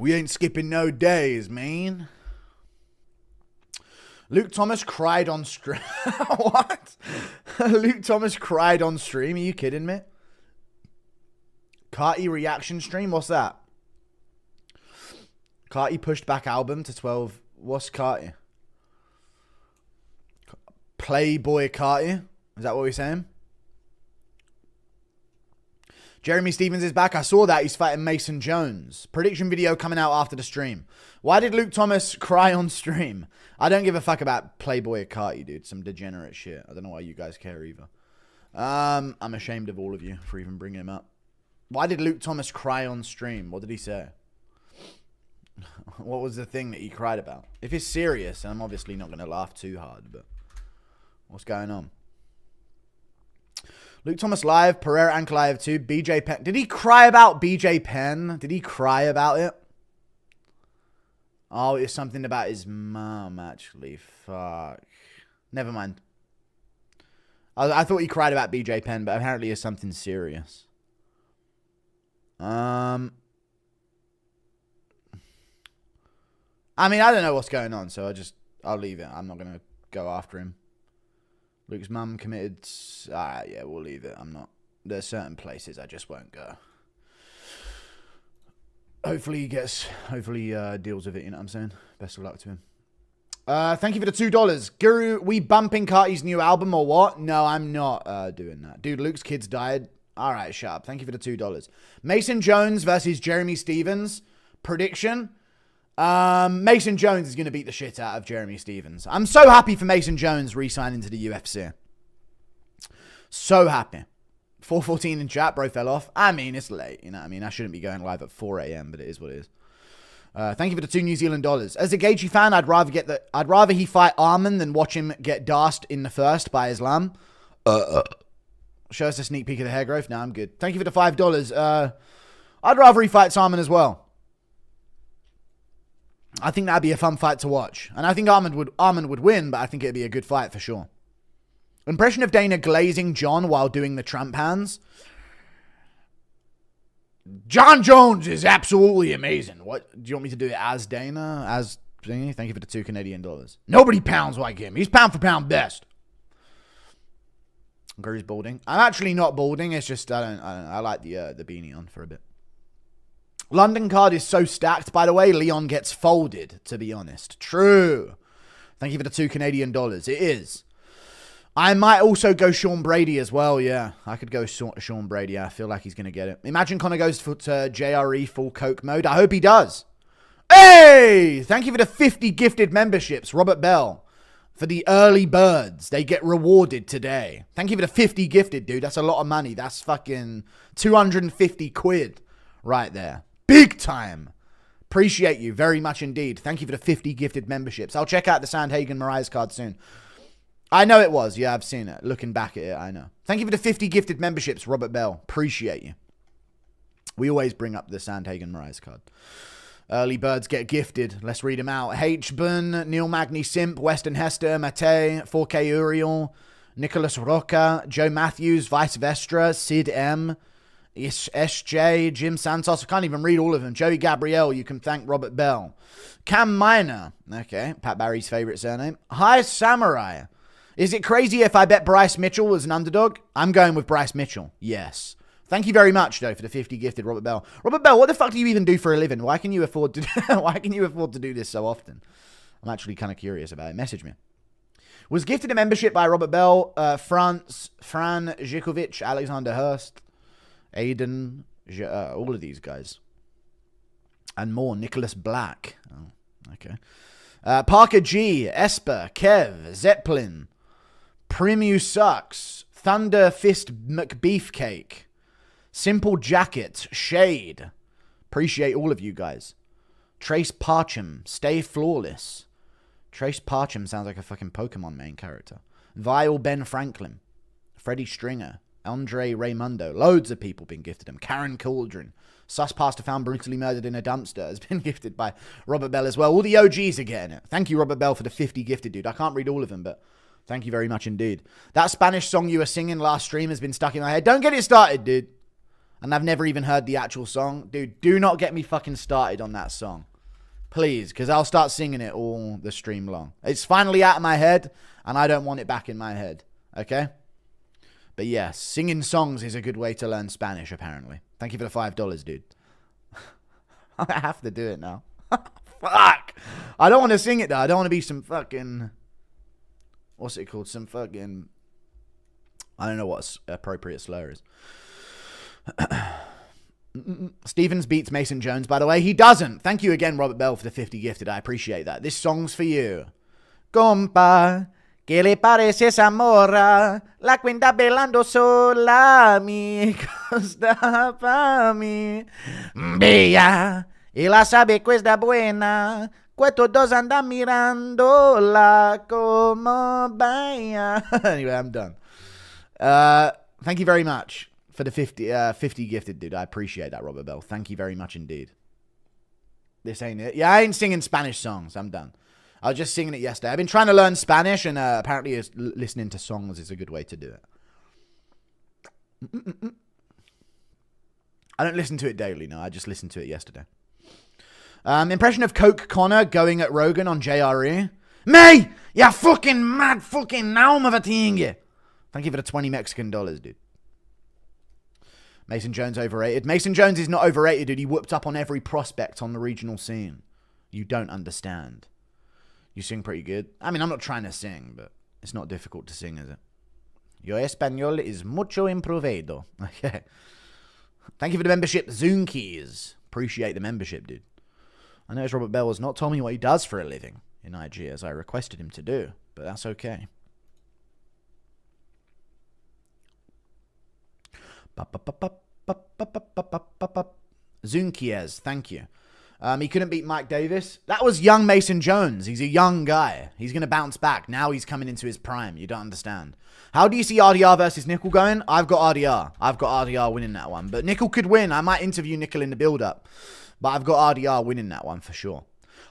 We ain't skipping no days, man. Luke Thomas cried on stream. What? Luke Thomas cried on stream. Are you kidding me? Carti reaction stream? What's that? Carti pushed back album to 12. What's Carti? Playboy Carti? Is that what we're saying? Jeremy Stevens is back. I saw that. He's fighting Mason Jones. Prediction video coming out after the stream. Why did Luke Thomas cry on stream? I don't give a fuck about Playboy Carti, dude. Some degenerate shit. I don't know why you guys care either. I'm ashamed of all of you for even bringing him up. Why did Luke Thomas cry on stream? What did he say? What was the thing that he cried about? If it's serious, I'm obviously not going to laugh too hard, but what's going on? Luke Thomas live, Pereira Ankalaev 2, BJ Penn. Did he cry about BJ Penn? Did he cry about it? Oh, it's something about his mum, actually. Fuck. Never mind. I thought he cried about BJ Penn, but apparently it's something serious. I mean, I don't know what's going on, so I'll leave it. I'm not going to go after him. Luke's mum committed... yeah, we'll leave it. There's certain places I just won't go. Hopefully he deals with it, you know what I'm saying? Best of luck to him. Thank you for the $2. Guru, we bumping Carti's new album or what? No, I'm not doing that. Dude, Luke's kids died. All right, shut up. Thank you for the $2. Mason Jones versus Jeremy Stevens. Prediction. Mason Jones is going to beat the shit out of Jeremy Stevens. I'm so happy for Mason Jones re-signing to the UFC. So happy. 4:14 in chat, bro fell off. I mean, it's late, you know what I mean? I shouldn't be going live at 4 a.m., but it is what it is. Thank you for the $2 New Zealand. As a Gaethje fan, I'd rather he fight Arman than watch him get darsed in the first by Islam. Show us a sneak peek of the hair growth. No, I'm good. Thank you for the $5. I'd rather he fights Arman as well. I think that'd be a fun fight to watch. And I think Arman would win, but I think it'd be a good fight for sure. Impression of Dana glazing John while doing the Trump hands. John Jones is absolutely amazing. What? Do you want me to do it as Dana? As thingy? Thank you for the $2 Canadian. Nobody pounds like him. He's pound for pound best. Guru's balding. I'm actually not balding. It's just I like the beanie on for a bit. London card is so stacked, by the way. Leon gets folded, to be honest. True. Thank you for the $2 Canadian. It is. I might also go Sean Brady as well, yeah. I could go Sean Brady. I feel like he's going to get it. Imagine Conor goes to JRE full Coke mode. I hope he does. Hey! Thank you for the 50 gifted memberships, Robert Bell. For the early birds. They get rewarded today. Thank you for the 50 gifted, dude. That's a lot of money. That's fucking 250 quid right there. Big time. Appreciate you very much indeed. Thank you for the 50 gifted memberships. I'll check out the Sandhagen Mariah card soon. I know it was. Yeah, I've seen it. Looking back at it, I know. Thank you for the 50 gifted memberships, Robert Bell. Appreciate you. We always bring up the Sandhagen Mariah card. Early birds get gifted. Let's read them out. H-Bun, Neil Magny Simp, Weston Hester, Mate, 4K Uriel, Nicholas Roca, Joe Matthews, Vice Vestra, Sid M, SJ, Jim Santos. I can't even read all of them. Joey Gabrielle, you can thank Robert Bell. Cam Miner. Okay, Pat Barry's favorite surname. Hi Samurai. Is it crazy if I bet Bryce Mitchell was an underdog? I'm going with Bryce Mitchell. Yes. Thank you very much, though, for the 50 gifted, Robert Bell. Robert Bell, what the fuck do you even do for a living? Why can you afford to do this so often? I'm actually kind of curious about it. Message me. Was gifted a membership by Robert Bell, Fran Zhikovic, Alexander Hurst, Aiden, all of these guys. And more. Nicholas Black. Oh, okay. Parker G, Esper, Kev, Zeppelin, Primu Sucks, Thunder Fist McBeefcake, Simple Jacket, Shade. Appreciate all of you guys. Trace Parcham, Stay Flawless. Trace Parcham sounds like a fucking Pokemon main character. Vile Ben Franklin, Freddie Stringer, Andre Raymundo. Loads of people been gifted them. Karen Cauldron. Sus pastor found brutally murdered in a dumpster has been gifted by Robert Bell as well. All the OGs are getting it. Thank you, Robert Bell, for the 50 gifted, dude. I can't read all of them, but thank you very much indeed. That Spanish song you were singing last stream has been stuck in my head. Don't get it started, dude. And I've never even heard the actual song. Dude, do not get me fucking started on that song. Please, because I'll start singing it all the stream long. It's finally out of my head, and I don't want it back in my head. Okay? But yes, singing songs is a good way to learn Spanish, apparently. Thank you for the $5, dude. I have to do it now. Fuck! I don't want to sing it, though. I don't want to be some fucking... What's it called? Some fucking... I don't know what appropriate slur is. Stevens beats Mason Jones, by the way. He doesn't. Thank you again, Robert Bell, for the 50 gifted. I appreciate that. This song's for you. Compa, ¿qué le parece esa morra? La cuenta bailando sola, mi costa pa' mi. Bella, y la sabe que es da buena. Que todos andan mirándola como baila. Anyway, I'm done. Thank you very much for the 50 gifted, dude. I appreciate that, Robert Bell. Thank you very much indeed. This ain't it. Yeah, I ain't singing Spanish songs. I'm done. I was just singing it yesterday. I've been trying to learn Spanish, and apparently listening to songs is a good way to do it. I don't listen to it daily, no. I just listened to it yesterday. Impression of Coke Connor going at Rogan on JRE. Me! Ya fucking mad fucking naum of a thing. Thank you for the 20 Mexican dollars, dude. Mason Jones overrated. Mason Jones is not overrated, dude. He whooped up on every prospect on the regional scene. You don't understand. You sing pretty good. I mean, I'm not trying to sing, but it's not difficult to sing, is it? Your español is mucho improvido. Okay. Thank you for the membership, Zoonkeys. Appreciate the membership, dude. I noticed Robert Bell has not told me what he does for a living in IG, as I requested him to do, but that's okay. Zoonkeys, thank you. He couldn't beat Mike Davis. That was young Mason Jones. He's a young guy. He's going to bounce back. Now he's coming into his prime. You don't understand. How do you see RDR versus Nickal going? I've got RDR. I've got RDR winning that one. But Nickal could win. I might interview Nickal in the build-up. But I've got RDR winning that one for sure.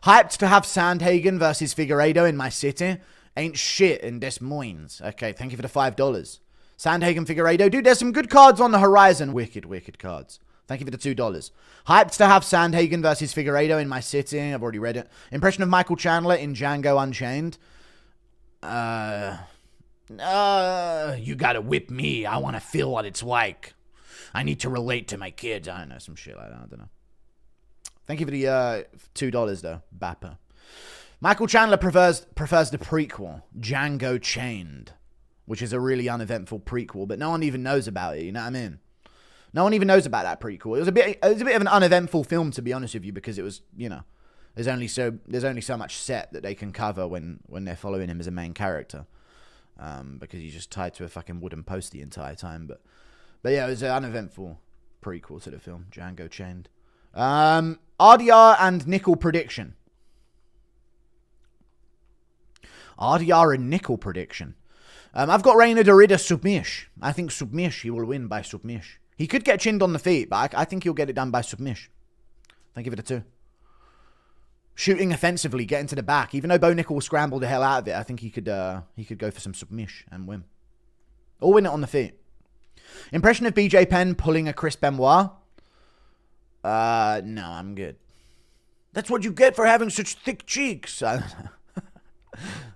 Hyped to have Sandhagen versus Figueiredo in my city. Ain't shit in Des Moines. Okay, thank you for the $5. Sandhagen, Figueiredo. Dude, there's some good cards on the horizon. Wicked, wicked cards. Thank you for the $2. Hyped to have Sandhagen versus Figueiredo in my city. I've already read it. Impression of Michael Chandler in Django Unchained. You gotta whip me. I want to feel what it's like. I need to relate to my kids. I don't know, some shit like that. I don't know. Thank you for the $2, though. Bapper. Michael Chandler prefers the prequel, Django Chained, which is a really uneventful prequel, but no one even knows about it, you know what I mean? No one even knows about that prequel. It was a bit of an uneventful film, to be honest with you, because it was, you know, there's only so much set that they can cover when they're following him as a main character, because he's just tied to a fucking wooden post the entire time. But yeah, it was an uneventful prequel to the film, Django Chained. RDR and Nickal prediction. RDR and Nickal prediction. I've got Reina Dorida submish. I think submish. He will win by submish. He could get chinned on the feet, but I think he'll get it done by submish. Thank you for the 2. Shooting offensively, getting to the back. Even though Bo Nickal will scramble the hell out of it, I think he could go for some submish and win. Or win it on the feet. Impression of BJ Penn pulling a Chris Benoit. No, I'm good. That's what you get for having such thick cheeks.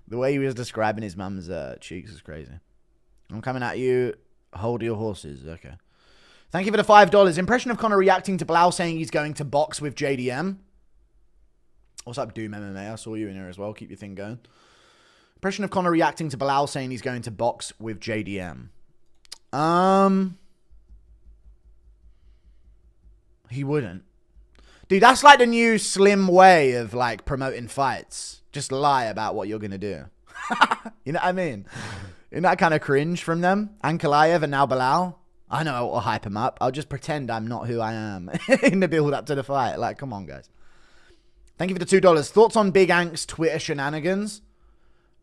The way he was describing his mum's cheeks is crazy. I'm coming at you. Hold your horses. Okay. Thank you for the $5. Impression of Conor reacting to Blau saying he's going to box with JDM. What's up, Doom MMA? I saw you in here as well. Keep your thing going. Impression of Conor reacting to Blau saying he's going to box with JDM. He wouldn't. Dude, that's like the new slim way of like promoting fights. Just lie about what you're going to do. You know what I mean? Isn't that kind of cringe from them? Ankalaev and now Bilal. I know I'll hype him up. I'll just pretend I'm not who I am in the build up to the fight. Like, come on, guys. Thank you for the $2. Thoughts on Big Ank's Twitter shenanigans?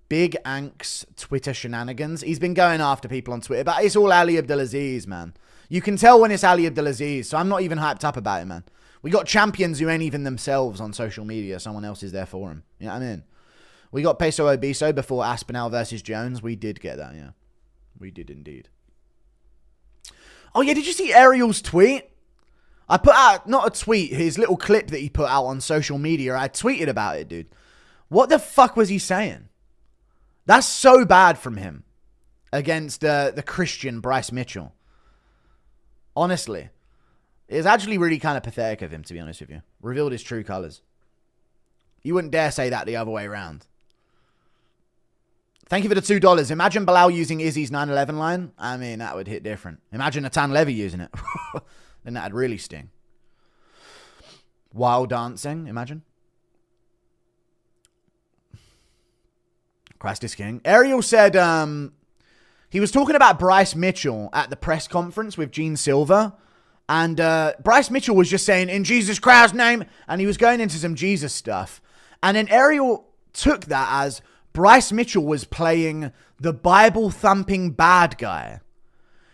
Big Ank's Twitter shenanigans. He's been going after people on Twitter, but it's all Ali Abdelaziz, man. You can tell when it's Ali Abdelaziz, so I'm not even hyped up about it, man. We got champions who ain't even themselves on social media. Someone else is there for them. You know what I mean? We got Peso Obiso before Aspinall versus Jones. We did get that, yeah. We did indeed. Oh, yeah, did you see Ariel's tweet? I put out, not a tweet, his little clip that he put out on social media. I tweeted about it, dude. What the fuck was he saying? That's so bad from him against the Christian Bryce Mitchell. Honestly. It's actually really kind of pathetic of him, to be honest with you. Revealed his true colors. You wouldn't dare say that the other way around. Thank you for the $2. Imagine Bilal using Izzy's 9/11 line. I mean, that would hit different. Imagine Natan Levy using it. Then that'd really sting. Wild dancing, imagine. Christ is king. Ariel said he was talking about Bryce Mitchell at the press conference with Gene Silver. And Bryce Mitchell was just saying, in Jesus Christ's name. And he was going into some Jesus stuff. And then Ariel took that as Bryce Mitchell was playing the Bible-thumping bad guy.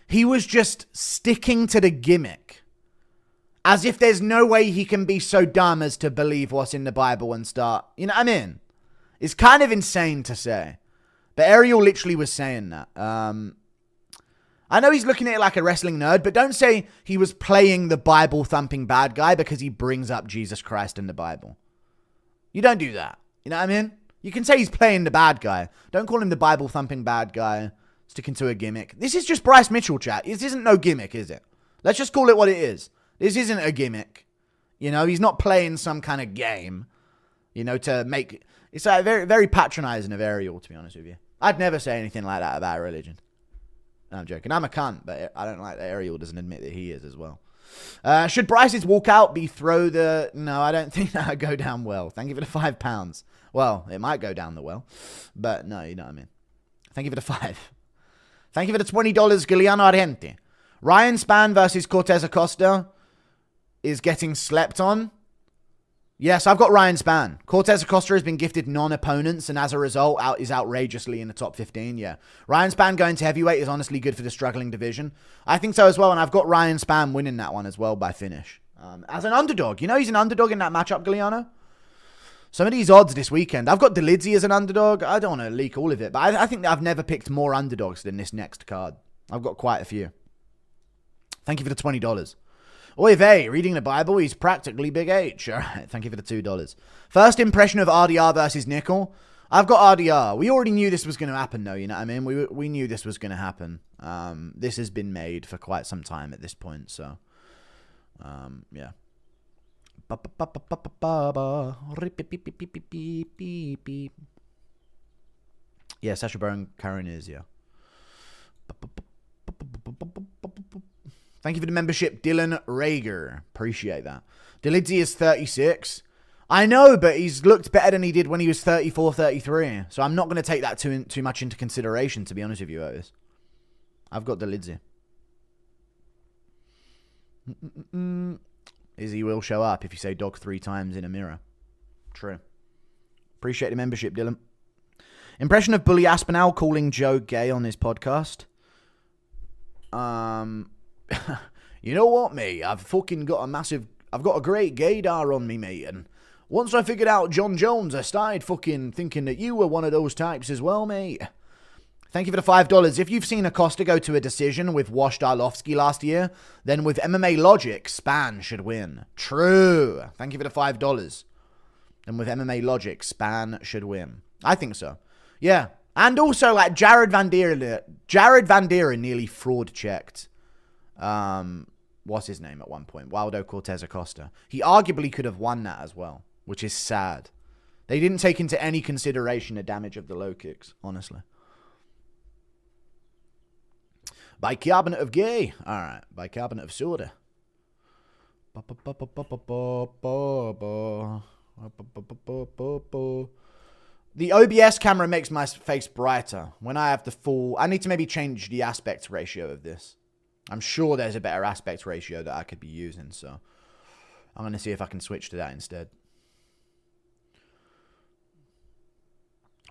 He was just sticking to the gimmick. As if there's no way he can be so dumb as to believe what's in the Bible and start... You know what I mean? It's kind of insane to say. But Ariel literally was saying that. I know he's looking at it like a wrestling nerd, but don't say he was playing the Bible-thumping bad guy because he brings up Jesus Christ in the Bible. You don't do that. You know what I mean? You can say he's playing the bad guy. Don't call him the Bible-thumping bad guy, sticking to a gimmick. This is just Bryce Mitchell, chat. This isn't no gimmick, is it? Let's just call it what it is. This isn't a gimmick. You know, he's not playing some kind of game, you know, to make... It's like very, very patronizing of Ariel, to be honest with you. I'd never say anything like that about religion. No, I'm joking. I'm a cunt, but I don't like that Ariel doesn't admit that he is as well. Should Bryce's walkout be throw the... No, I don't think that would go down well. Thank you for the £5. Well, it might go down the well, but no, you know what I mean. Thank you for the 5. Thank you for the $20, Giuliano Argenti. Ryan Spann versus Cortez Acosta is getting slept on. Yes, I've got Ryan Spann. Cortez Acosta has been gifted non-opponents and as a result is outrageously in the top 15. Yeah. Ryan Spann going to heavyweight is honestly good for the struggling division. I think so as well, and I've got Ryan Spann winning that one as well by finish. As an underdog. You know he's an underdog in that matchup, Giuliano? Some of these odds this weekend. I've got Delizzi as an underdog. I don't want to leak all of it, but I think that I've never picked more underdogs than this next card. I've got quite a few. Thank you for the $20. Oy vey, reading the Bible, he's practically Big H. All right, thank you for the $2. First impression of RDR versus Nickal. I've got RDR. We already knew this was going to happen, though, you know what I mean? We knew this was going to happen. This has been made for quite some time at this point, so... yeah. Yeah, Sacha Baron Cohen is, yeah. Thank you for the membership, Dylan Rager. Appreciate that. Delizzi is 36. I know, but he's looked better than he did when he was 34, 33. So I'm not going to take that too much into consideration, to be honest with you, Otis. I've got Delizzi. Izzy will show up if you say dog 3 times in a mirror. True. Appreciate the membership, Dylan. Impression of Bully Aspinall calling Joe gay on his podcast. You know what, mate? I've got a great gaydar on me, mate. And once I figured out John Jones, I started fucking thinking that you were one of those types as well, mate. Thank you for the $5. If you've seen Acosta go to a decision with Wash Darlovsky last year, then with MMA logic, Spann should win. True. Thank you for the $5. And with MMA logic, Spann should win. I think so. Yeah. And also, like, Jared Van Dieren nearly fraud checked. What's his name at one point? Waldo Cortez Acosta. He arguably could have won that as well, which is sad. They didn't take into any consideration the damage of the low kicks, honestly. Bicarbonate of gay. All right. Bicarbonate of soda. The OBS camera makes my face brighter. When I have the full... I need to maybe change the aspect ratio of this. I'm sure there's a better aspect ratio that I could be using, so... I'm going to see if I can switch to that instead.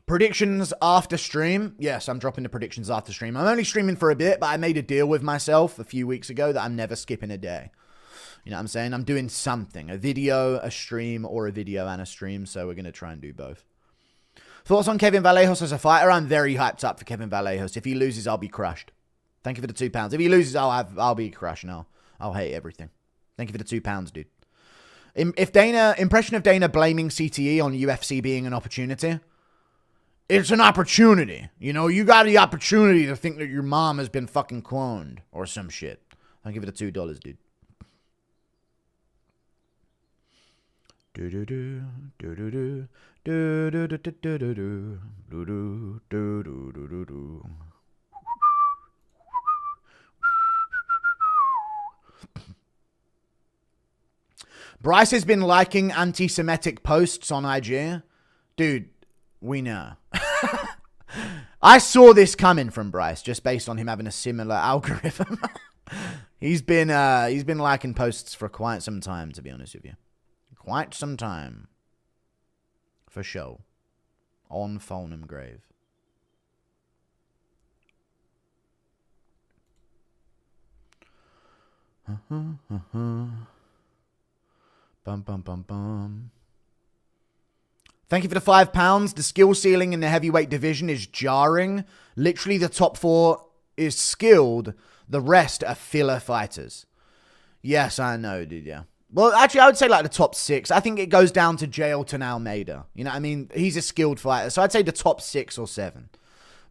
Predictions after stream. Yes, I'm dropping the predictions after stream. I'm only streaming for a bit, but I made a deal with myself a few weeks ago that I'm never skipping a day. You know what I'm saying? I'm doing something. A video, a stream, or a video and a stream, so we're going to try and do both. Thoughts on Kevin Vallejos as a fighter? I'm very hyped up for Kevin Vallejos. If he loses, I'll be crushed. Thank you for the £2. If he loses, I'll be crashing. I'll hate everything. Thank you for the £2, dude. Impression of Dana blaming CTE on UFC being an opportunity. It's an opportunity. You know, you got the opportunity to think that your mom has been fucking cloned or some shit. I'll give it $2, dude. Do do do do do do do do do do do do do do do do do. Bryce has been liking anti-Semitic posts on IG. Dude, we know. I saw this coming from Bryce just based on him having a similar algorithm. He's been liking posts for quite some time, to be honest with you. Quite some time. For sure. On Fulham Grave. Bum, bum, bum, bum. Thank you for the £5. The skill ceiling in the heavyweight division is jarring. Literally, the top 4 is skilled. The rest are filler fighters. Yes, I know, dude, yeah. Well, actually, I would say like the top 6. I think it goes down to Jailton Almeida. You know what I mean? He's a skilled fighter. So I'd say the top 6 or 7.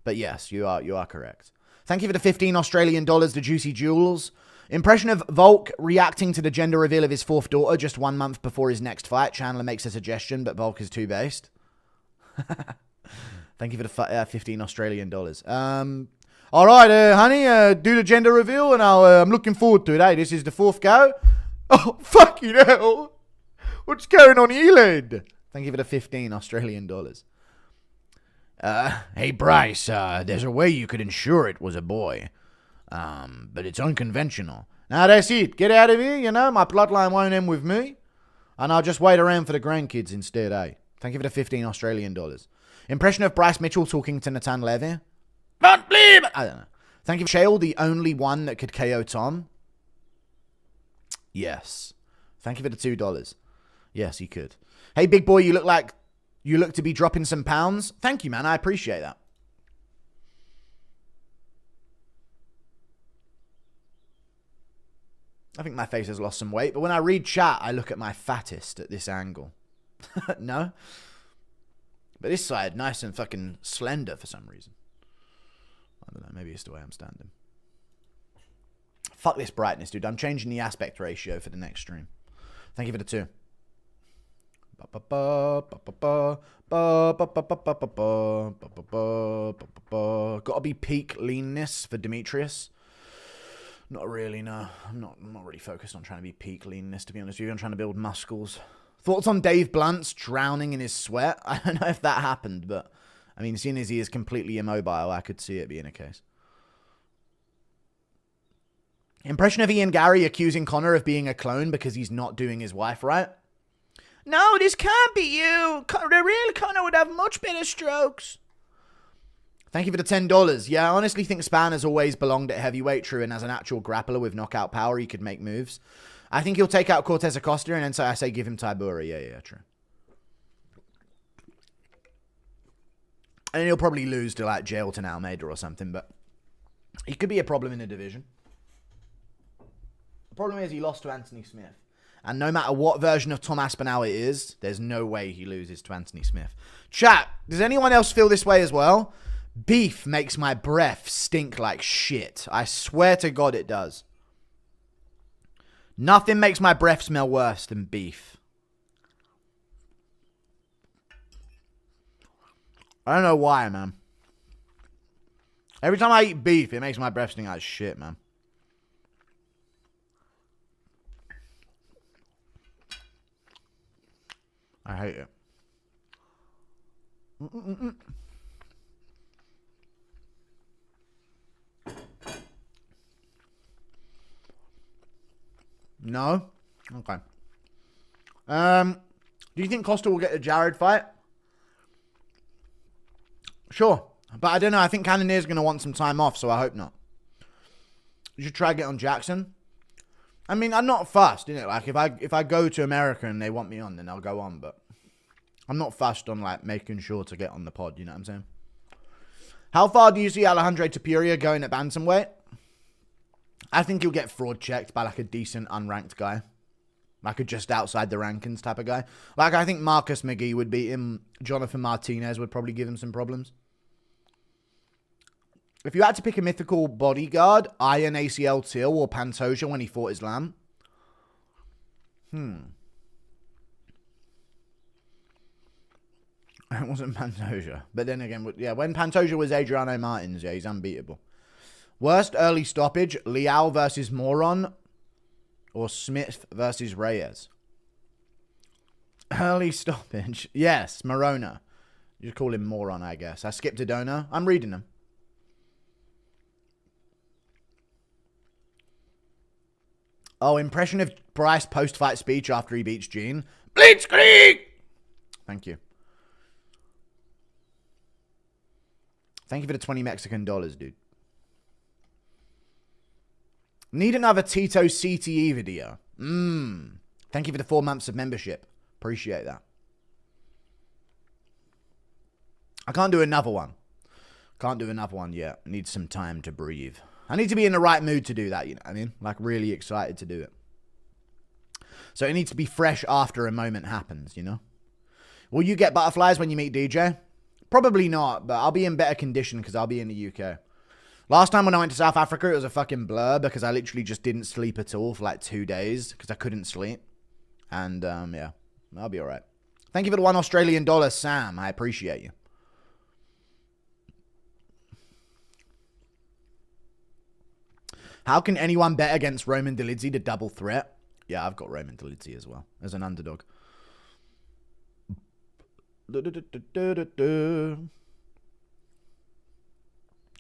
But yes, you are correct. Thank you for the 15 Australian dollars, the Juicy Jewels. Impression of Volk reacting to the gender reveal of his 4th daughter just 1 month before his next fight. Chandler makes a suggestion, but Volk is too based. Thank you for the 15 Australian dollars. All right, honey, do the gender reveal, and I'm looking forward to it. Hey, this is the 4th go. Oh, fucking hell. What's going on here, lad? Thank you for the 15 Australian dollars. Hey, Bryce, there's a way you could ensure it was a boy. But it's unconventional. Now, that's it. Get out of here, you know. My bloodline won't end with me. And I'll just wait around for the grandkids instead, eh? Thank you for the 15 Australian dollars. Impression of Bryce Mitchell talking to Nathan Levy. Don't believe it. I don't know. Thank you for Shale, the only one that could KO Tom. Yes. Thank you for the $2. Yes, he could. Hey, big boy, you look to be dropping some pounds. Thank you, man. I appreciate that. I think my face has lost some weight, but when I read chat, I look at my fattest at this angle. No? But this side, nice and fucking slender for some reason. I don't know, maybe it's the way I'm standing. Fuck this brightness, dude. I'm changing the aspect ratio for the next stream. Thank you for the 2. Gotta be peak leanness for Demetrius. Not really, no. I'm not really focused on trying to be peak leanness, to be honest with you. I'm trying to build muscles. Thoughts on Dave Blunt's drowning in his sweat? I don't know if that happened, but I mean, seeing as he is completely immobile, I could see it being a case. Impression of Ian Gary accusing Connor of being a clone because he's not doing his wife right. No, this can't be you. The real Connor would have much better strokes. Thank you for the $10. Yeah, I honestly think Span has always belonged at heavyweight, true, and as an actual grappler with knockout power, he could make moves. I think he'll take out Cortez Acosta, and then so I say give him Tybura. Yeah, true. And he'll probably lose to, like, Jailton Almeida or something, but he could be a problem in the division. The problem is he lost to Anthony Smith. And no matter what version of Tom Aspinall it is, there's no way he loses to Anthony Smith. Chat, does anyone else feel this way as well? Beef makes my breath stink like shit. I swear to God it does. Nothing makes my breath smell worse than beef. I don't know why, man. Every time I eat beef, it makes my breath stink like shit, man. I hate it. No? Okay. Do you think Costa will get a Jared fight? Sure. But I don't know. I think Cannonier's going to want some time off, so I hope not. You should try to get on Jackson. I mean, I'm not fussed, you know. Like, if I go to America and they want me on, then I'll go on. But I'm not fussed on, like, making sure to get on the pod, you know what I'm saying? How far do you see Alejandro Topuria going at bantamweight? I think you'll get fraud checked by like a decent unranked guy. Like a just outside the rankings type of guy. Like I think Marcus McGee would beat him. Jonathan Martinez would probably give him some problems. If you had to pick a mythical bodyguard, Iron ACL Till or Pantoja when he fought Islam. It wasn't Pantoja. But then again, yeah, when Pantoja was Adriano Martins, yeah, he's unbeatable. Worst early stoppage, Leal versus Moron or Smith versus Reyes? Early stoppage. Yes, Morona. You call him Moron, I guess. I skipped a donor. I'm reading them. Oh, impression of Bryce post-fight speech after he beats Gene. Blitzkrieg! Thank you. Thank you for the 20 Mexican dollars, dude. Need another Tito CTE video. Thank you for the 4 months of membership. Appreciate that. I can't do another one. Can't do another one yet. Need some time to breathe. I need to be in the right mood to do that, you know what I mean? Like, really excited to do it. So it needs to be fresh after a moment happens, you know? Will you get butterflies when you meet DJ? Probably not, but I'll be in better condition because I'll be in the UK. Last time when I went to South Africa, it was a fucking blur because I literally just didn't sleep at all for like 2 days because I couldn't sleep. And, yeah, I'll be all right. Thank you for the $1 Australian, Sam. I appreciate you. How can anyone bet against Roman Dolidze, the double threat? Yeah, I've got Roman Dolidze as well, as an underdog.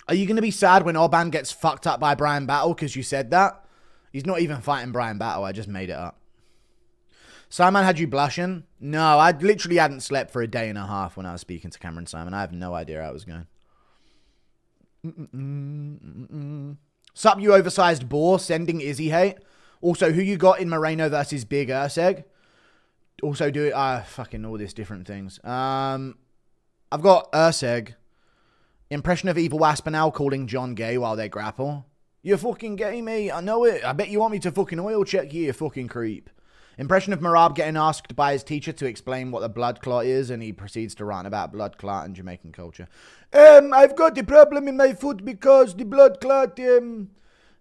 Are you going to be sad when Orban gets fucked up by Brian Battle because you said that? He's not even fighting Brian Battle. I just made it up. Simon had you blushing? No, I literally hadn't slept for a day and a half when I was speaking to Cameron Simon. I have no idea how it was going. Sup, you oversized boar, sending Izzy hate. Also, who you got in Moreno versus Big Urseg? Also do it, fucking all these different things. I've got Urseg. Impression of Evil Aspinall calling John gay while they grapple. You're fucking gay, mate. I know it. I bet you want me to fucking oil check you, you fucking creep. Impression of Marab getting asked by his teacher to explain what a blood clot is, and he proceeds to rant about blood clot and Jamaican culture. I've got a problem in my foot because the blood clot,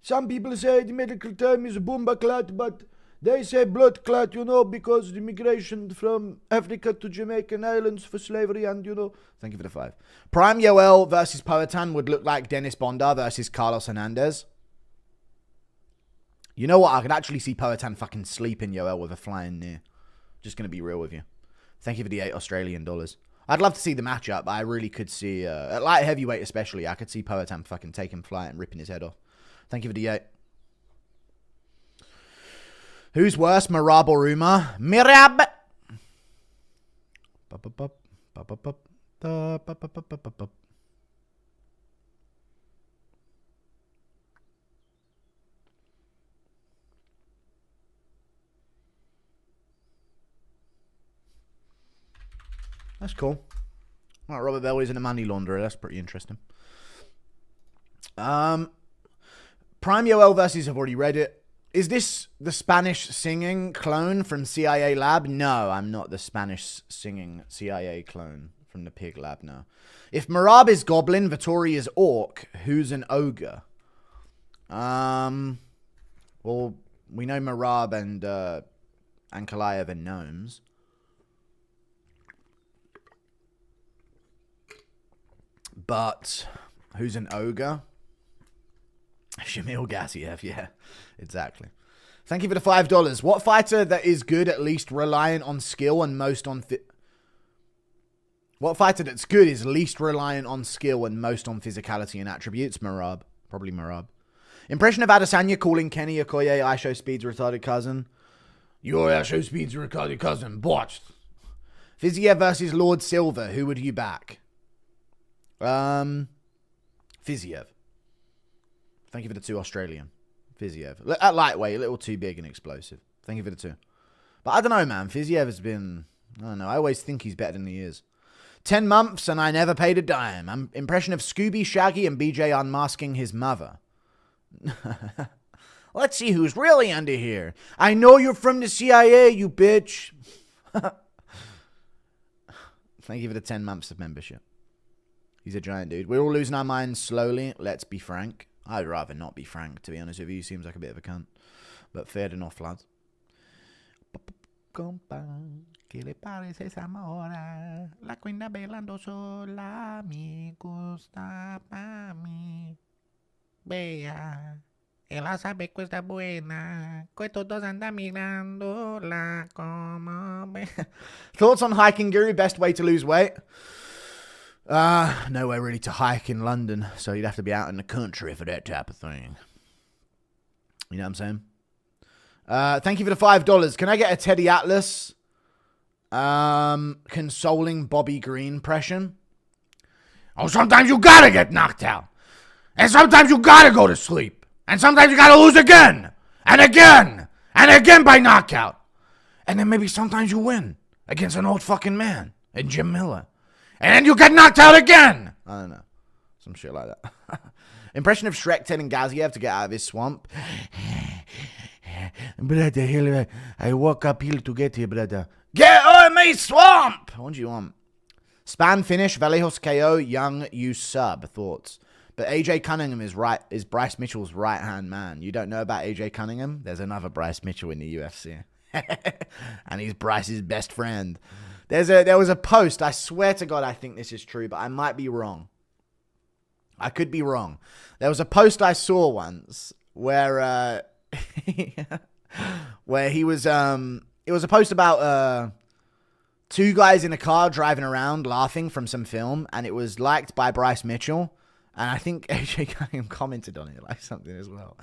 some people say the medical term is a boomba clot, but they say blood clot, you know, because the migration from Africa to Jamaican islands for slavery and, you know. Thank you for the 5. Prime Yoel versus Poetan would look like Dennis Bondar versus Carlos Hernandez. You know what? I could actually see Poetan fucking sleeping Yoel with a flying knee. Just going to be real with you. Thank you for the $8 Australian. I'd love to see the matchup, but I really could see, at light heavyweight especially, I could see Poetan fucking taking flight and ripping his head off. Thank you for the 8. Who's worse, Marab or Umar? Mirab! That's cool. All right, Robert Bell isn't a money launderer. That's pretty interesting. Prime Yoel versus, I've already read it. Is this the Spanish singing clone from CIA Lab? No, I'm not the Spanish singing CIA clone from the Pig Lab, no. If Marab is Goblin, Vittori is Orc, who's an Ogre? Well, we know Marab and Ankalaev are gnomes. But who's an Ogre? Shamil Gassiev, yeah, exactly. Thank you for the $5. What fighter that is good, at least reliant on skill and most on What fighter that's good is least reliant on skill and most on physicality and attributes? Marab. Probably Marab. Impression of Adesanya calling Kenny Okoye Aisho Speed's retarded cousin. Your Aisho Speed's retarded cousin. Botched. Fiziev versus Lord Silver. Who would you back? Fiziev. Thank you for the 2 Australian. Fiziev. At lightweight, a little too big and explosive. Thank you for the 2. But I don't know, man. Fiziev has been... I don't know. I always think he's better than he is. 10 months and I never paid a dime. Impression of Scooby, Shaggy and BJ unmasking his mother. Let's see who's really under here. I know you're from the CIA, you bitch. Thank you for the 10 months of membership. He's a giant dude. We're all losing our minds slowly. Let's be frank. I'd rather not be frank, to be honest with you. He seems like a bit of a cunt. But fair enough, lads. ¿Qué le parece esa mora? La cuina bailando sola, me gusta pa' mí. Vea, ella sabe que está buena, que todos andan mirándola como ve. Thoughts on hiking, Guru? Best way to lose weight? Nowhere really to hike in London, so you'd have to be out in the country for that type of thing. You know what I'm saying? Thank you for the $5. Can I get a Teddy Atlas consoling Bobby Green impression? Oh, sometimes you gotta get knocked out. And sometimes you gotta go to sleep. And sometimes you gotta lose again. And again. And again by knockout. And then maybe sometimes you win against an old fucking man and Jim Miller. And then you get knocked out again. I don't know. Some shit like that. Impression of Shrek telling Gaziev to get out of his swamp. Brother, I walk uphill to get here, brother. Get out of my swamp! What do you want? Span finish, Valejos KO, Young, you sub. Thoughts? But AJ Cunningham is Bryce Mitchell's right-hand man. You don't know about AJ Cunningham? There's another Bryce Mitchell in the UFC. And he's Bryce's best friend. There was a post, I swear to God I think this is true, but I might be wrong. I could be wrong. There was a post I saw once where where he was it was a post about two guys in a car driving around laughing from some film, and it was liked by Bryce Mitchell, and I think AJ Cunningham commented on it like something as well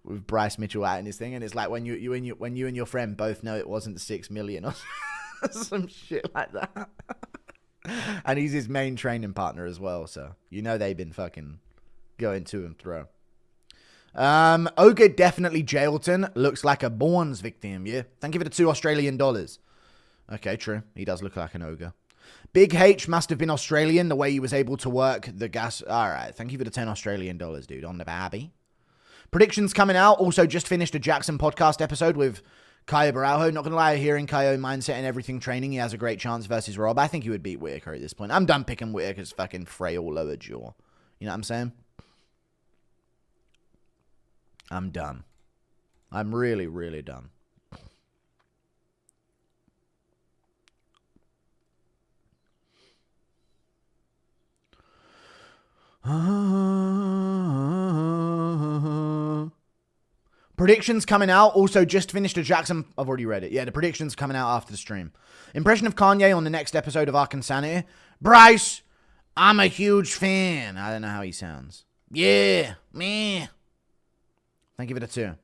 with Bryce Mitchell out in his thing, and it's like when you and your friend both know it wasn't 6 million or some shit like that. And he's his main training partner as well, so you know they've been fucking going to and fro. Ogre definitely Jailton. Looks like a Bourne's victim, yeah? Thank you for the $2 Australian. Okay, true. He does look like an ogre. Big H must have been Australian, the way he was able to work the gas. Alright, thank you for the $10 Australian, dude. On the babby. Predictions coming out. Also just finished a Jackson podcast episode with Caio Baraujo. Not gonna lie, hearing Caio mindset and everything training, he has a great chance versus Rob. I think he would beat Whitaker at this point. I'm done picking Whitaker's fucking frail lower jaw. You know what I'm saying? I'm done. I'm really, really done. Predictions coming out. Also just finished a Jackson. I've already read it. Yeah, the predictions coming out after the stream. Impression of Kanye on the next episode of Arkansanity. Bryce, I'm a huge fan. I don't know how he sounds. Yeah, meh. Thank you for the 2.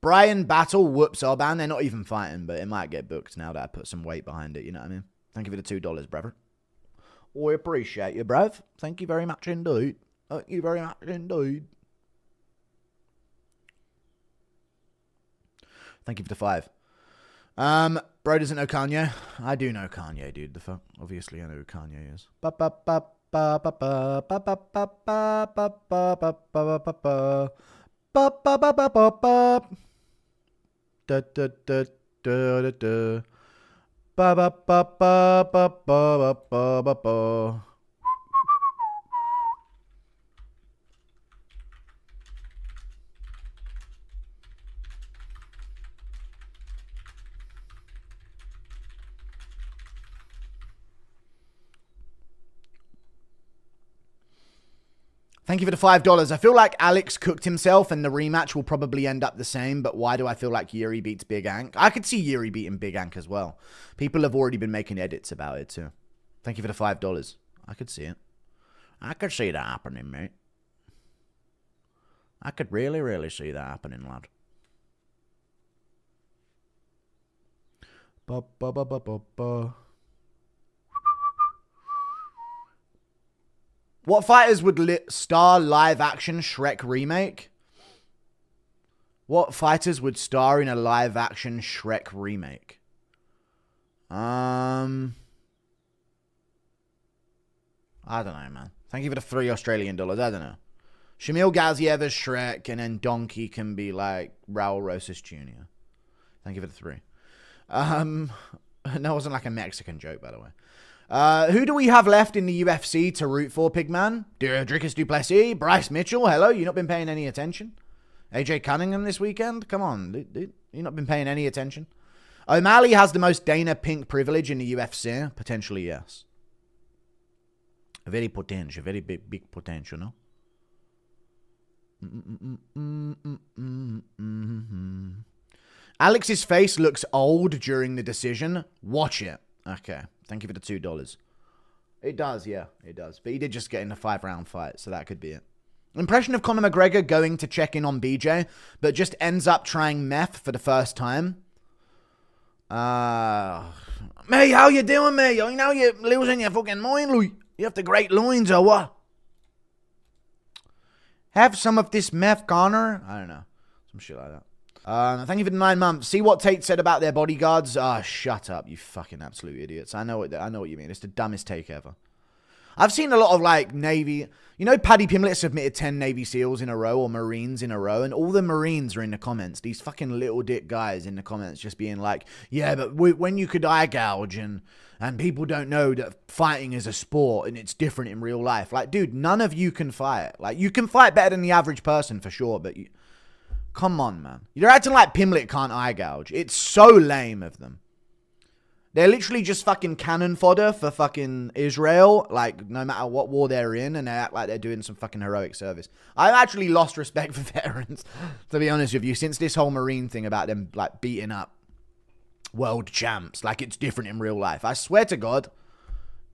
Brian Battle, whoops, Orban. They're not even fighting, but it might get booked now that I put some weight behind it. You know what I mean? Thank you for the $2, brother. We appreciate you, bruv. Thank you very much indeed. Thank you very much indeed. Thank you for the 5. Bro doesn't know Kanye. I do know Kanye, dude. The fuck? Obviously, I know who Kanye is. Thank you for the $5. I feel like Alex cooked himself and the rematch will probably end up the same, but why do I feel like Yuri beats Big Ank? I could see Yuri beating Big Ank as well. People have already been making edits about it too. Thank you for the $5. I could see it. I could see that happening, mate. I could really, really see that happening, lad. What fighters would star live-action Shrek remake? What fighters would star in a live-action Shrek remake? I don't know, man. Thank you for the $3 Australian. I don't know. Shamil Gaziev as Shrek, and then Donkey can be like Raul Rosas Jr. Thank you for the 3. That wasn't like a Mexican joke, by the way. Who do we have left in the UFC to root for, Pigman? Dricus Duplessis, Bryce Mitchell. Hello, you not been paying any attention? AJ Cunningham this weekend? Come on, dude. You not been paying any attention? O'Malley has the most Dana Pink privilege in the UFC. Potentially, yes. Very potential, very big potential, no? Alex's face looks old during the decision. Watch it. Okay. Thank you for the $2. It does, yeah. It does. But he did just get in a 5-round fight, so that could be it. Impression of Conor McGregor going to check in on BJ, but just ends up trying meth for the first time. Mate, how you doing, mate? You know you're losing your fucking mind, Louis. You have the great loins or what? Have some of this meth, Connor. I don't know. Some shit like that. Thank you for the 9 months. See what Tate said about their bodyguards? Shut up, you fucking absolute idiots. I know what you mean. It's the dumbest take ever. I've seen a lot of like Navy. You know, Paddy Pimblett submitted 10 Navy SEALs in a row or Marines in a row, and all the Marines are in the comments. These fucking little dick guys in the comments just being like, yeah, but when you could eye gouge and people don't know that fighting is a sport and it's different in real life. Like, dude, none of you can fight. Like, you can fight better than the average person for sure, but come on, man. You're acting like Pimblett can't eye gouge. It's so lame of them. They're literally just fucking cannon fodder for fucking Israel, like, no matter what war they're in, and they act like they're doing some fucking heroic service. I've actually lost respect for veterans, to be honest with you, since this whole Marine thing about them, like, beating up world champs. Like, it's different in real life. I swear to God,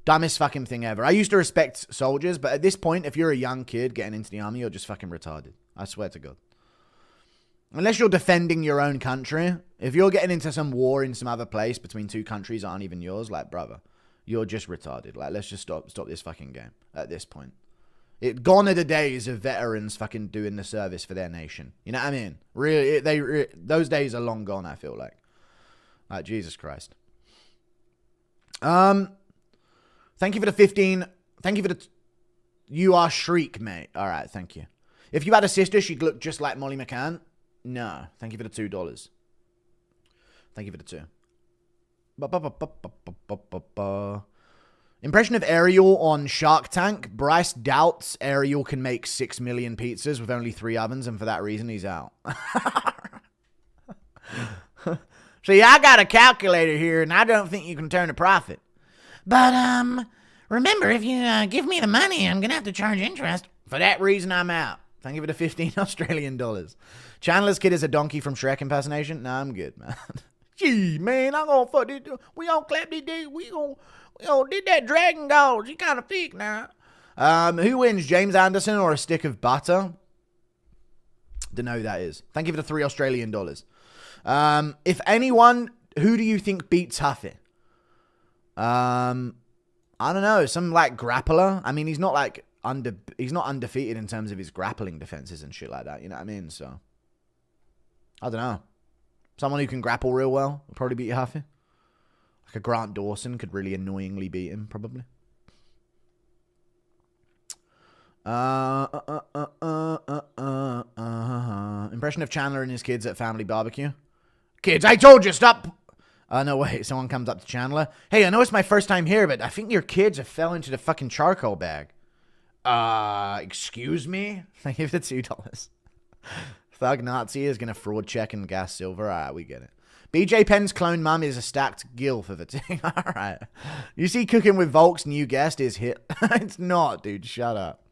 dumbest fucking thing ever. I used to respect soldiers, but at this point, if you're a young kid getting into the army, you're just fucking retarded. I swear to God. Unless you're defending your own country. If you're getting into some war in some other place between two countries that aren't even yours, like, brother, you're just retarded. Like, let's just stop this fucking game at this point. Gone are the days of veterans fucking doing the service for their nation. You know what I mean? Really, those days are long gone, I feel like. Like, Jesus Christ. Thank you for the 15. Thank you for the... You are Shriek, mate. All right, thank you. If you had a sister, she'd look just like Molly McCann. No. Thank you for the $2. Thank you for the 2. Impression of Ariel on Shark Tank. Bryce doubts Ariel can make 6 million pizzas with only 3 ovens, and for that reason, he's out. See, I got a calculator here, and I don't think you can turn a profit. But, remember, if you give me the money, I'm going to have to charge interest. For that reason, I'm out. Thank you for the 15 Australian dollars. Chandler's kid is a donkey from Shrek impersonation? No, I'm good, man. Gee, man, I'm gonna fuck this. We gonna clap this dude. We gonna did that dragon gold. She kind of thick now. Who wins, James Anderson or a stick of butter? Don't know who that is. Thank you for the 3 Australian dollars. If anyone, who do you think beats Huffy? I don't know. Some like grappler. I mean, he's not like he's not undefeated in terms of his grappling defenses and shit like that. You know what I mean? So I don't know. Someone who can grapple real well will probably beat Huffy. Like a Grant Dawson could really annoyingly beat him, probably. Impression of Chandler and his kids at family barbecue. Kids, I told you, stop. No, wait. Someone comes up to Chandler. Hey, I know it's my first time here, but I think your kids have fell into the fucking charcoal bag. Excuse me? Thank you for the $2. Thug Nazi is going to fraud check and gas silver. All right, we get it. BJ Penn's clone mum is a stacked gilf of a thing. All right. You see Cooking with Volk's new guest is hit. It's not, dude. Shut up.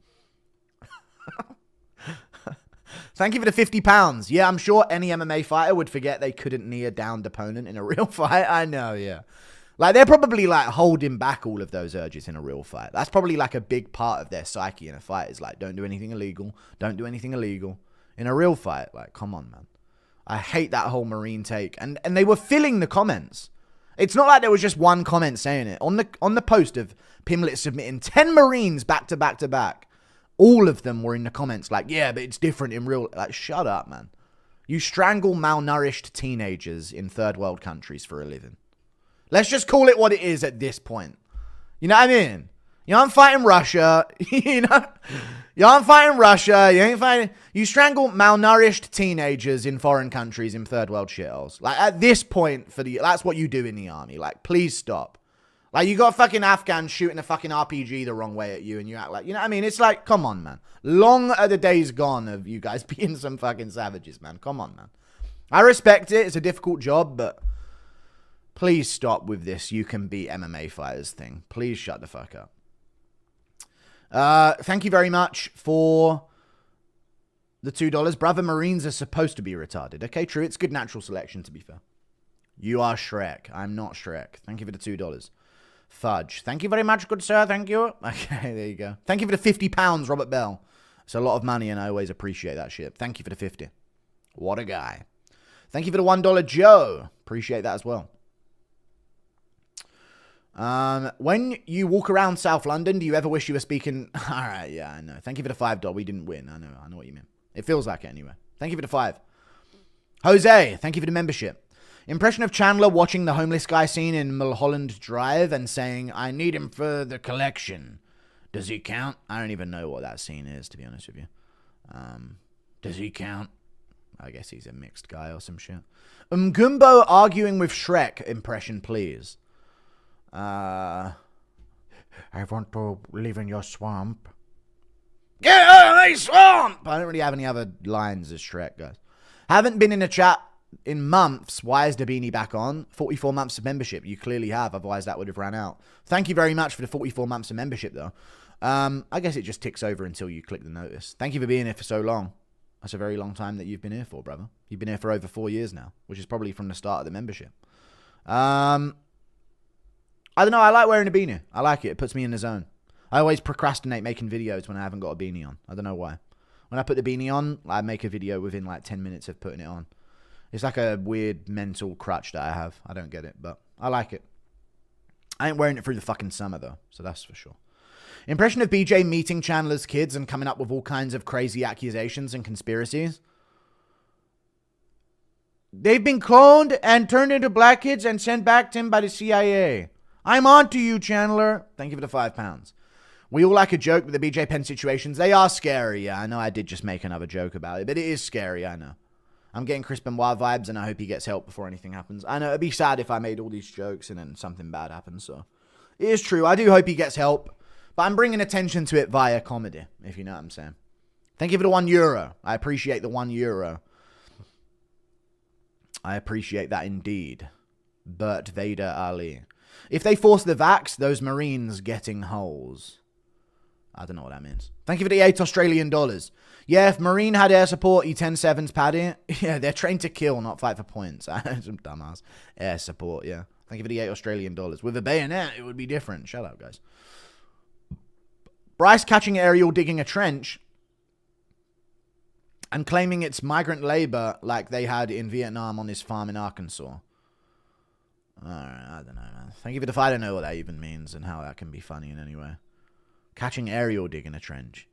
Thank you for the £50. Yeah, I'm sure any MMA fighter would forget they couldn't knee a downed opponent in a real fight. I know, yeah. Like, they're probably, like, holding back all of those urges in a real fight. That's probably, like, a big part of their psyche in a fight is, like, don't do anything illegal. Don't do anything illegal. In a real fight, like, come on, man. I hate that whole Marine take. And they were filling the comments. It's not like there was just one comment saying it. On the post of Pimblett submitting 10 Marines back to back to back, all of them were in the comments like, yeah, but it's different in real... Like, shut up, man. You strangle malnourished teenagers in third world countries for a living. Let's just call it what it is at this point. You know what I mean? You know, I'm fighting Russia. You know You aren't fighting Russia. You ain't fighting. You strangle malnourished teenagers in foreign countries in third world shitholes. Like, at this point, that's what you do in the army. Like, please stop. Like, you got fucking Afghans shooting a fucking RPG the wrong way at you, and you act like, you know what I mean? It's like, come on, man. Long are the days gone of you guys being some fucking savages, man. Come on, man. I respect it. It's a difficult job, but please stop with this you can beat MMA fighters thing. Please shut the fuck up. Thank you very much for the $2. Brother, Marines are supposed to be retarded. Okay, true. It's good natural selection, to be fair. You are Shrek. I'm not Shrek. Thank you for the $2. Fudge. Thank you very much, good sir. Thank you. Okay, there you go. Thank you for the £50, Robert Bell. It's a lot of money, and I always appreciate that shit. Thank you for the 50. What a guy. Thank you for the $1, Joe. Appreciate that as well. When you walk around South London, do you ever wish you were speaking? All right, yeah, I know. Thank you for the $5. We didn't win. I know what you mean. It feels like it anyway. Thank you for the 5. Jose, thank you for the membership. Impression of Chandler watching the homeless guy scene in Mulholland Drive and saying, I need him for the collection. Does he count? I don't even know what that scene is, to be honest with you. Does he count? I guess he's a mixed guy or some shit. Gumbo arguing with Shrek impression, please. I want to live in your swamp. Get out of my swamp! I don't really have any other lines as Shrek, guys. Haven't been in a chat in months. Why is Dabini back on? 44 months of membership. You clearly have, otherwise that would have ran out. Thank you very much for the 44 months of membership, though. I guess it just ticks over until you click the notice. Thank you for being here for so long. That's a very long time that you've been here for, brother. You've been here for over 4 years now, which is probably from the start of the membership. I don't know. I like wearing a beanie. I like it. It puts me in the zone. I always procrastinate making videos when I haven't got a beanie on. I don't know why. When I put the beanie on, I make a video within like 10 minutes of putting it on. It's like a weird mental crutch that I have. I don't get it, but I like it. I ain't wearing it through the fucking summer, though, so that's for sure. Impression of BJ meeting Chandler's kids and coming up with all kinds of crazy accusations and conspiracies. They've been cloned and turned into black kids and sent back to him by the CIA. I'm on to you, Chandler. Thank you for the £5. We all like a joke with the BJ Penn situations. They are scary. Yeah, I know I did just make another joke about it, but it is scary, I know. I'm getting Crisp and Wild vibes, and I hope he gets help before anything happens. I know it'd be sad if I made all these jokes and then something bad happens, so. It is true. I do hope he gets help, but I'm bringing attention to it via comedy, if you know what I'm saying. Thank you for the €1. I appreciate the €1. I appreciate that indeed. Bert Vader Ali. If they force the vax, those Marines getting holes. I don't know what that means. Thank you for the $8 Australian. Yeah, if Marine had air support, E-10-7's Paddy. Yeah, they're trained to kill, not fight for points. Some dumbass. Air support, yeah. Thank you for the $8 Australian. With a bayonet, it would be different. Shut up, guys. Bryce catching Ariel digging a trench and claiming it's migrant labor like they had in Vietnam on his farm in Arkansas. Alright, I don't know, man. Thank you for the fight. I don't know what that even means and how that can be funny in any way. Catching Ariel digging a trench.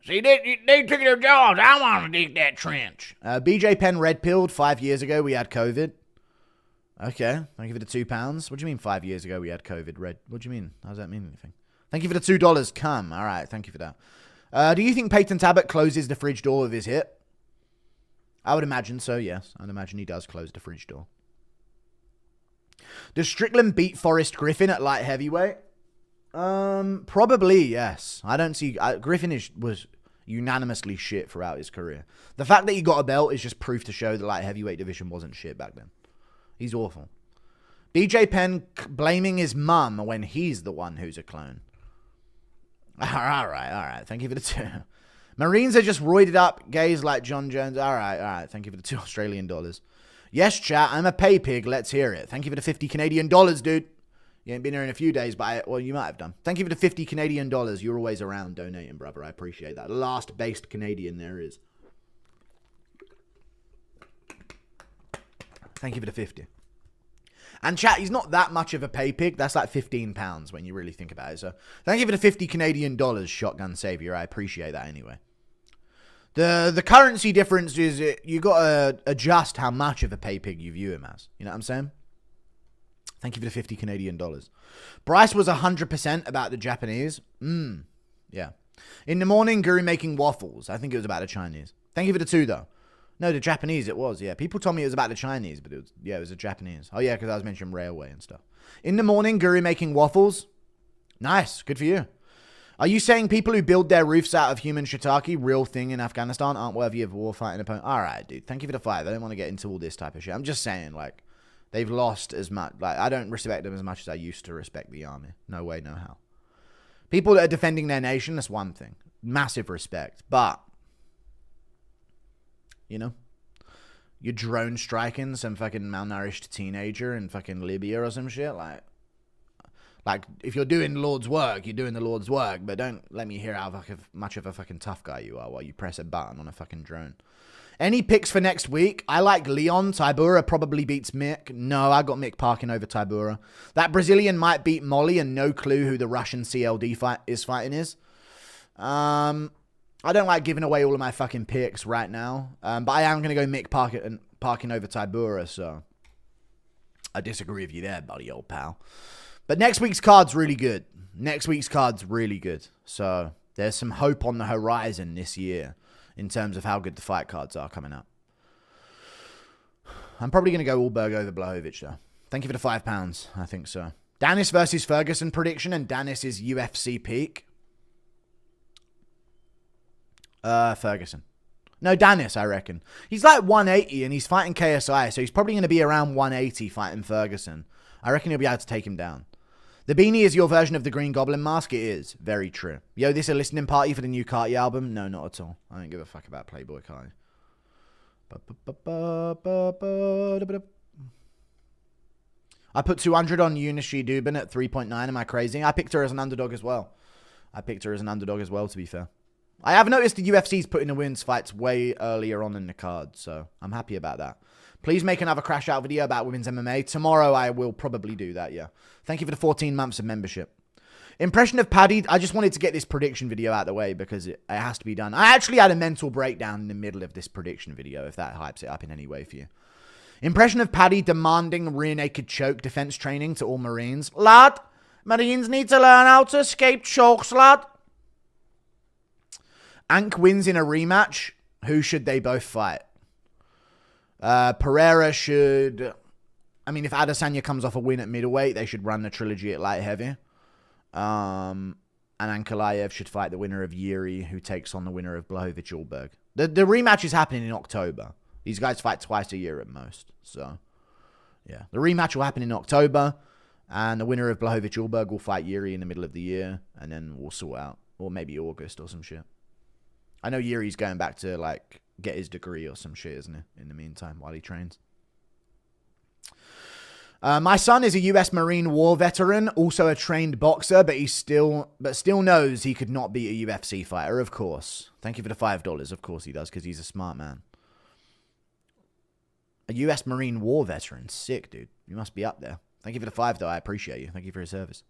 See, they took their jobs. I want to dig that trench. BJ Penn red-pilled 5 years ago. We had COVID. Okay. Thank you for the £2. What do you mean 5 years ago we had COVID? What do you mean? How does that mean anything? Thank you for the $2. Come. All right. Thank you for that. Do you think Peyton Tabbitt closes the fridge door with his hit? I would imagine so, yes. I'd imagine he does close the fridge door. Does Strickland beat Forrest Griffin at light heavyweight? Probably, yes. I don't see... Griffin was unanimously shit throughout his career. The fact that he got a belt is just proof to show the light heavyweight division wasn't shit back then. He's awful. BJ Penn blaming his mum when he's the one who's a clone. All right. Thank you for the $2. Marines are just roided up gays like John Jones. All right. Thank you for the $2 Australian. Yes, chat, I'm a pay pig. Let's hear it. Thank you for the $50 Canadian, dude. You ain't been here in a few days, but well, you might have done. Thank you for the $50 Canadian. You're always around donating, brother. I appreciate that. Last based Canadian there is. Thank you for the 50. And chat, he's not that much of a pay pig. That's like £15 when you really think about it. So thank you for the $50 Canadian, Shotgun Savior. I appreciate that anyway. The currency difference is you got to adjust how much of a pay pig you view him as. You know what I'm saying? Thank you for the $50 Canadian. Bryce was 100% about the Japanese. Yeah. In the morning, Guru making waffles. I think it was about the Chinese. Thank you for the 2, though. No, the Japanese it was, yeah. People told me it was about the Chinese, but it was the Japanese. Oh, yeah, because I was mentioning railway and stuff. In the morning, Guru making waffles. Nice. Good for you. Are you saying people who build their roofs out of human shiitake, real thing in Afghanistan, aren't worthy of war fighting opponent? All right, dude. Thank you for the 5. I don't want to get into all this type of shit. I'm just saying, like, they've lost as much. Like, I don't respect them as much as I used to respect the army. No way, no how. People that are defending their nation, that's one thing. Massive respect. But, you know, you're drone striking some fucking malnourished teenager in fucking Libya or some shit. Like, if you're doing the Lord's work, you're doing the Lord's work. But don't let me hear how much of a fucking tough guy you are while you press a button on a fucking drone. Any picks for next week? I like Leon. Tybura probably beats Mick. No, I got Mick Parkin over Tybura. That Brazilian might beat Molly, and no clue who the Russian CLD fighting is. I don't like giving away all of my fucking picks right now. But I am going to go Mick Parkin over Tybura, so I disagree with you there, buddy, old pal. But next week's card's really good. So there's some hope on the horizon this year in terms of how good the fight cards are coming up. I'm probably going to go Allberg over Blachowicz, though. Thank you for the £5. I think so. Danis versus Ferguson prediction and Danis' UFC peak. Ferguson. No, Danis, I reckon. He's like 180 and he's fighting KSI, so he's probably going to be around 180 fighting Ferguson. I reckon he'll be able to take him down. The beanie is your version of the Green Goblin mask? It is. Very true. Yo, this a listening party for the new Carti album? No, not at all. I don't give a fuck about Playboy Carti. I put 200 on Eunice Dubin at 3.9. Am I crazy? I picked her as an underdog as well, to be fair. I have noticed the UFC's putting the women's fights way earlier on in the card, so I'm happy about that. Please make another crash out video about women's MMA. Tomorrow I will probably do that, yeah. Thank you for the 14 months of membership. Impression of Paddy. I just wanted to get this prediction video out of the way because it has to be done. I actually had a mental breakdown in the middle of this prediction video, if that hypes it up in any way for you. Impression of Paddy demanding rear naked choke defense training to all Marines. Lad, Marines need to learn how to escape chokes, lad. Ank wins in a rematch. Who should they both fight? Pereira should... I mean, if Adesanya comes off a win at middleweight, they should run the trilogy at light heavy. And Ankalaev should fight the winner of Yuri, who takes on the winner of Blachowicz-Allberg. The rematch is happening in October. These guys fight twice a year at most. So, yeah. The rematch will happen in October. And the winner of Blachowicz-Allberg will fight Yuri in the middle of the year. And then we'll sort out. Or maybe August or some shit. I know Yuri's going back to, like, get his degree or some shit, isn't he? In the meantime, while he trains. My son is a U.S. Marine War veteran, also a trained boxer, but still knows he could not be a UFC fighter, of course. Thank you for the $5. Of course he does, because he's a smart man. A U.S. Marine War veteran. Sick, dude. You must be up there. Thank you for the 5, though. I appreciate you. Thank you for your service.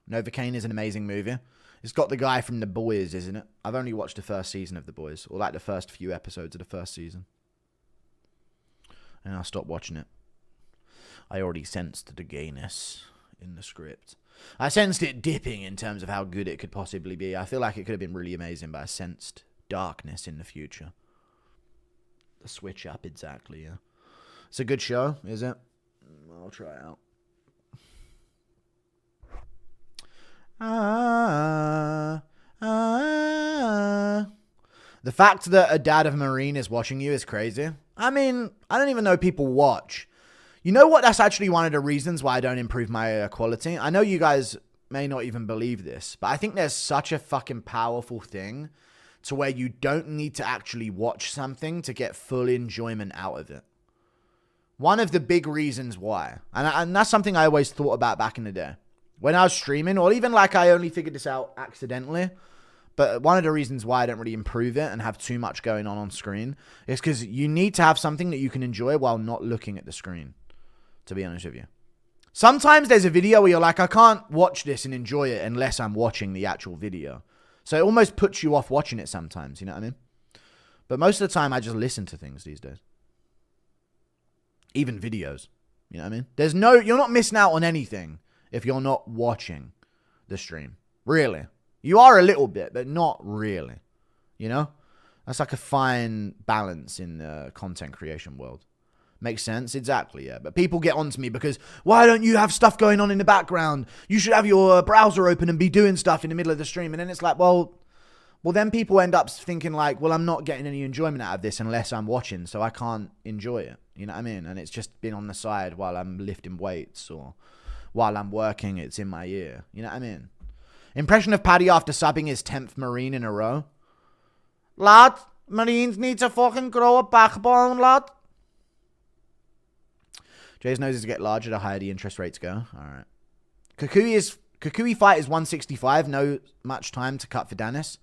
Novocaine is an amazing movie. It's got the guy from The Boys, isn't it? I've only watched the first season of The Boys, or like the first few episodes of the first season. And I stopped watching it. I already sensed the gayness in the script. I sensed it dipping in terms of how good it could possibly be. I feel like it could have been really amazing, but I sensed darkness in the future. The switch up, exactly, yeah. It's a good show, is it? I'll try it out. The fact that a dad of a Marine is watching you is crazy. I mean, I don't even know people watch. You know what? That's actually one of the reasons why I don't improve my quality. I know you guys may not even believe this, but I think there's such a fucking powerful thing to where you don't need to actually watch something to get full enjoyment out of it. One of the big reasons why, and that's something I always thought about back in the day. When I was streaming, or even like I only figured this out accidentally, but one of the reasons why I don't really improve it and have too much going on screen is because you need to have something that you can enjoy while not looking at the screen, to be honest with you. Sometimes there's a video where you're like, I can't watch this and enjoy it unless I'm watching the actual video. So it almost puts you off watching it sometimes, you know what I mean? But most of the time, I just listen to things these days. Even videos. You know what I mean? You're not missing out on anything if you're not watching the stream. Really. You are a little bit, but not really. You know? That's like a fine balance in the content creation world. Makes sense? Exactly, yeah. But people get onto me because, why don't you have stuff going on in the background? You should have your browser open and be doing stuff in the middle of the stream. And then it's like, well, then people end up thinking like, well, I'm not getting any enjoyment out of this unless I'm watching, so I can't enjoy it. You know what I mean? And it's just been on the side while I'm lifting weights or while I'm working, it's in my ear. You know what I mean? Impression of Paddy after subbing his 10th Marine in a row. Lad, Marines need to fucking grow a backbone, lad. Jay's noses get larger the higher the interest rates go. All right. Kukui fight is 165. No much time to cut for Dennis.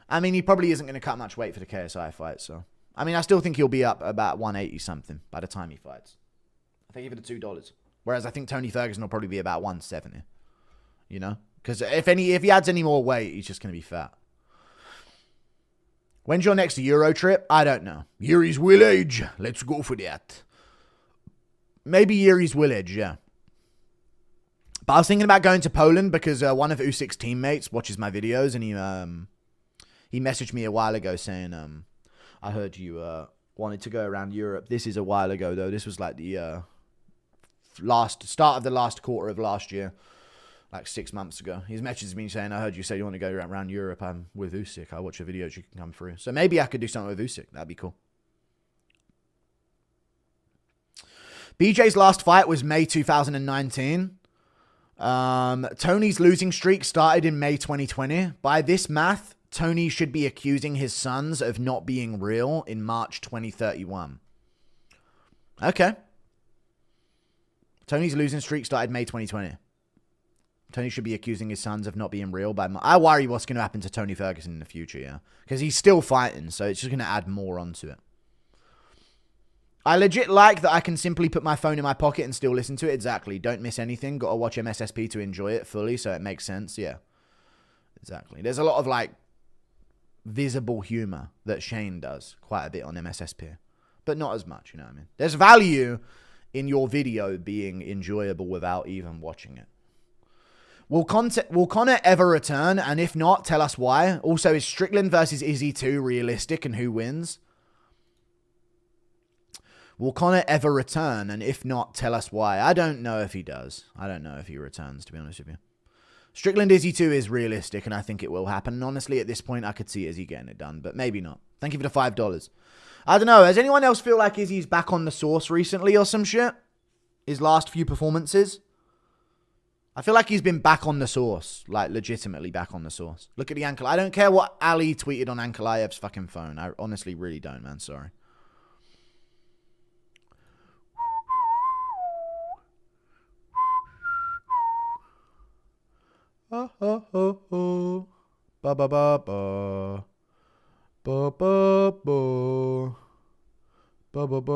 I mean, he probably isn't going to cut much weight for the KSI fight. So, I mean, I still think he'll be up about 180 something by the time he fights. I think even the $2. Whereas I think Tony Ferguson will probably be about 170. You know, because if he adds any more weight, he's just going to be fat. When's your next Euro trip? I don't know. Yuri's Village. Let's go for that. Maybe Yuri's Village, yeah. But I was thinking about going to Poland because one of Usyk's teammates watches my videos, and he messaged me a while ago saying, I heard you wanted to go around Europe. This is a while ago, though. This was like the start of the last quarter of last year, like 6 months ago. He's messaged me saying, I heard you say you want to go around Europe. I'm with Usyk. I watch your videos. You can come through. So maybe I could do something with Usyk. That'd be cool. BJ's last fight was May 2019. Tony's losing streak started in May 2020. By this math, Tony should be accusing his sons of not being real in March 2031. Okay. Tony's losing streak started May 2020. Tony should be accusing his sons of not being real by I worry what's going to happen to Tony Ferguson in the future, yeah. Because he's still fighting, so it's just going to add more onto it. I legit like that I can simply put my phone in my pocket and still listen to it. Exactly. Don't miss anything. Got to watch MSSP to enjoy it fully, so it makes sense. Yeah. Exactly. There's a lot of, like, visible humor that Shane does quite a bit on MSSP. But not as much, you know what I mean? There's value in your video being enjoyable without even watching it. Will Conor ever return? And if not, tell us why. Also, is Strickland versus Izzy 2 realistic, and who wins? Will Conor ever return? And if not, tell us why. I don't know if he does. I don't know if he returns, to be honest with you. Strickland Izzy 2 is realistic, and I think it will happen. And honestly, at this point, I could see Izzy getting it done, but maybe not. Thank you for the $5. I don't know. Has anyone else feel like Izzy's back on the sauce recently or some shit? His last few performances? I feel like he's been back on the sauce. Like, legitimately back on the sauce. Look at the Ankalaev. I don't care what Ali tweeted on Ankalaev's fucking phone. I honestly really don't, man. Sorry. Oh, oh, oh, oh. Ba, ba, ba, ba. Ba, ba, ba. Ba, ba, ba.